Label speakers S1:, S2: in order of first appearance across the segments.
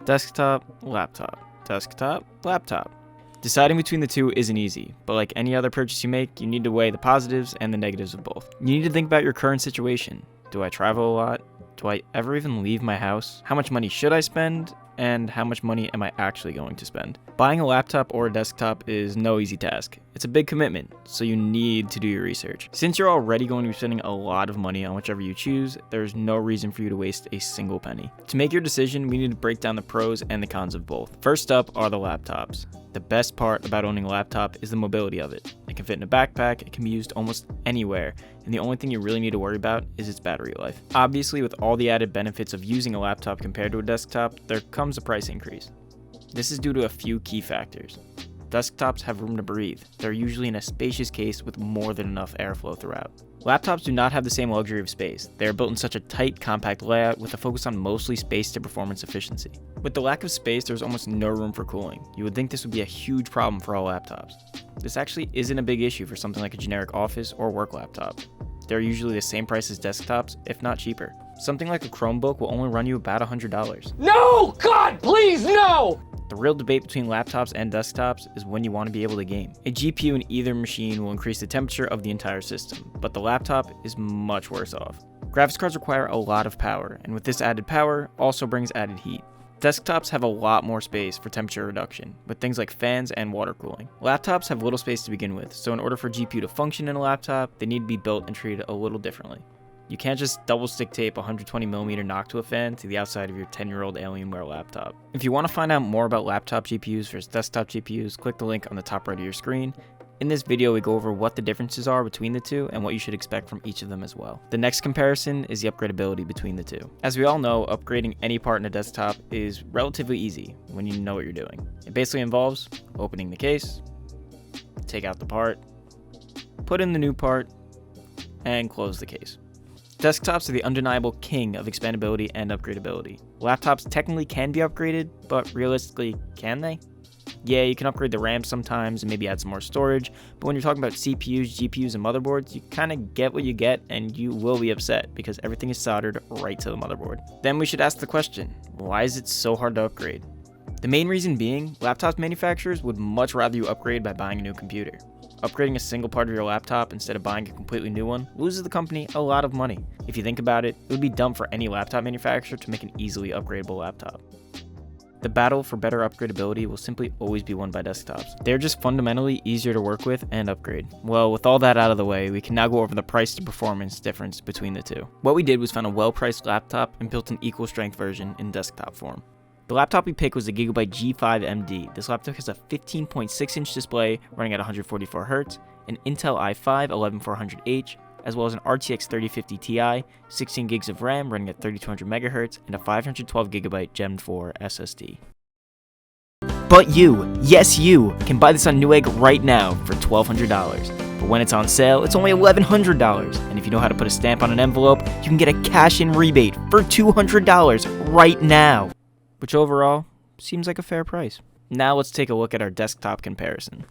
S1: Desktop, laptop, desktop, laptop. Deciding between the two isn't easy, but like any other purchase you make, you need to weigh the positives and the negatives of both. You need to think about your current situation. Do I travel a lot? Do I ever even leave my house? How much money should I spend? And how much money am I actually going to spend? Buying a laptop or a desktop is no easy task. It's a big commitment, so you need to do your research. Since you're already going to be spending a lot of money on whichever you choose, there's no reason for you to waste a single penny. To make your decision, we need to break down the pros and the cons of both. First up are the laptops. The best part about owning a laptop is the mobility of it. It can fit in a backpack, it can be used almost anywhere, and the only thing you really need to worry about is its battery life. Obviously, with all the added benefits of using a laptop compared to a desktop, there comes a price increase. This is due to a few key factors. Desktops have room to breathe. They're usually in a spacious case with more than enough airflow throughout. Laptops do not have the same luxury of space. They are built in such a tight, compact layout with a focus on mostly space to performance efficiency. With the lack of space, there's almost no room for cooling. You would think this would be a huge problem for all laptops. This actually isn't a big issue for something like a generic office or work laptop. They're usually the same price as desktops, if not cheaper. Something like a Chromebook will only run you about $100.
S2: No! God, please, no!
S1: The real debate between laptops and desktops is when you want to be able to game. A GPU in either machine will increase the temperature of the entire system, but the laptop is much worse off. Graphics cards require a lot of power, and with this added power, also brings added heat. Desktops have a lot more space for temperature reduction, with things like fans and water cooling. Laptops have little space to begin with, so in order for GPU to function in a laptop, they need to be built and treated a little differently. You can't just double stick tape a 120mm Noctua fan to the outside of your 10-year-old Alienware laptop. If you want to find out more about laptop GPUs versus desktop GPUs, click the link on the top right of your screen. In this video, we go over what the differences are between the two and what you should expect from each of them as well. The next comparison is the upgradability between the two. As we all know, upgrading any part in a desktop is relatively easy when you know what you're doing. It basically involves opening the case, take out the part, put in the new part, and close the case. Desktops are the undeniable king of expandability and upgradability. Laptops technically can be upgraded, but realistically, can they? Yeah, you can upgrade the RAM sometimes and maybe add some more storage, but when you're talking about CPUs, GPUs, and motherboards, you kind of get what you get and you will be upset because everything is soldered right to the motherboard. Then we should ask the question, why is it so hard to upgrade? The main reason being, laptop manufacturers would much rather you upgrade by buying a new computer. Upgrading a single part of your laptop instead of buying a completely new one loses the company a lot of money. If you think about it, it would be dumb for any laptop manufacturer to make an easily upgradable laptop. The battle for better upgradability will simply always be won by desktops. They're just fundamentally easier to work with and upgrade. Well, with all that out of the way, we can now go over the price to performance difference between the two. What we did was find a well-priced laptop and built an equal strength version in desktop form. The laptop we picked was the Gigabyte G5MD. This laptop has a 15.6-inch display running at 144Hz, an Intel i5 11400H, as well as an RTX 3050 Ti, 16 gigs of RAM running at 3200MHz, and a 512GB Gen 4 SSD. But you, yes you, can buy this on Newegg right now for $1,200. But when it's on sale, it's only $1,100. And if you know how to put a stamp on an envelope, you can get a cash-in rebate for $200 right now. Which overall, seems like a fair price. Now let's take a look at our desktop comparison.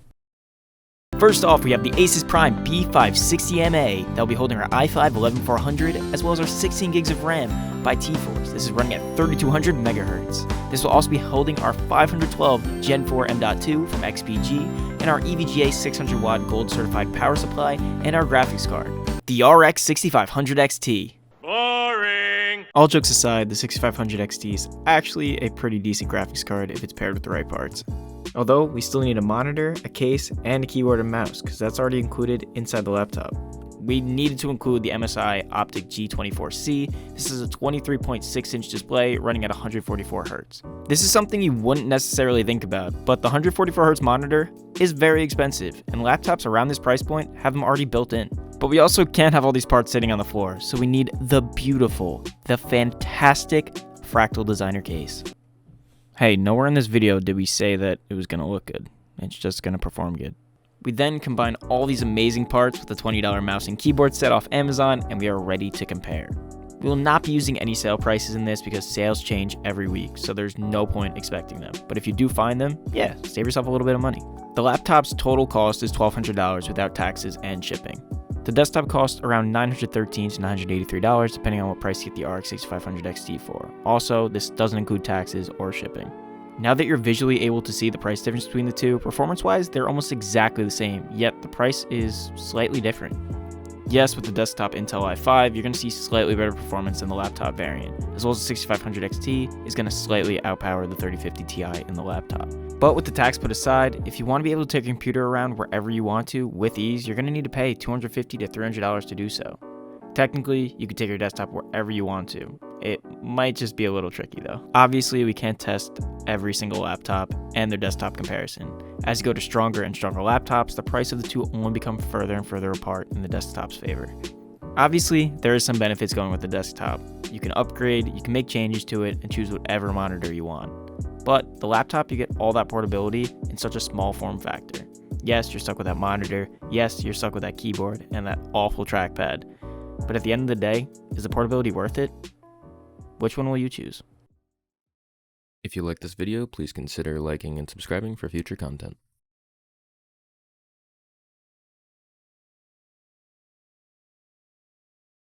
S1: First off, we have the Asus Prime B560MA that will be holding our i5 11400 as well as our 16 gigs of RAM by T-Force. This is running at 3200MHz. This will also be holding our 512 Gen 4 M.2 from XPG and our EVGA 600-watt gold certified power supply and our graphics card, the RX 6500 XT. All jokes aside, the 6500 XT is actually a pretty decent graphics card if it's paired with the right parts. Although, we still need a monitor, a case, and a keyboard and mouse, because that's already included inside the laptop. We needed to include the MSI Optic G24C. This is a 23.6-inch display running at 144Hz. This is something you wouldn't necessarily think about, but the 144Hz monitor is very expensive, and laptops around this price point have them already built in. But we also can't have all these parts sitting on the floor, so we need the beautiful, the fantastic Fractal Designer case. Hey, nowhere in this video did we say that it was going to look good. It's just going to perform good. We then combine all these amazing parts with a $20 mouse and keyboard set off Amazon, and we are ready to compare. We will not be using any sale prices in this because sales change every week, so there's no point expecting them. But if you do find them, yeah, save yourself a little bit of money. The laptop's total cost is $1,200 without taxes and shipping. The desktop costs around $913 to $983 depending on what price you get the RX 6500 XT for. Also, this doesn't include taxes or shipping. Now that you're visually able to see the price difference between the two, performance-wise, they're almost exactly the same, yet the price is slightly different. Yes, with the desktop Intel i5, you're going to see slightly better performance than the laptop variant, as well as the 6500 XT is going to slightly outpower the 3050 Ti in the laptop. But with the tax put aside, if you want to be able to take your computer around wherever you want to with ease, you're going to need to pay $250 to $300 to do so. Technically, you could take your desktop wherever you want to. It might just be a little tricky though. Obviously, we can't test every single laptop and their desktop comparison. As you go to stronger and stronger laptops, the price of the two only become further and further apart in the desktop's favor. Obviously, there is some benefits going with the desktop. You can upgrade, you can make changes to it, and choose whatever monitor you want. But the laptop, you get all that portability in such a small form factor. Yes, you're stuck with that monitor. Yes, you're stuck with that keyboard and that awful trackpad. But at the end of the day, is the portability worth it? Which one will you choose?
S3: If you like this video, please consider liking and subscribing for future content.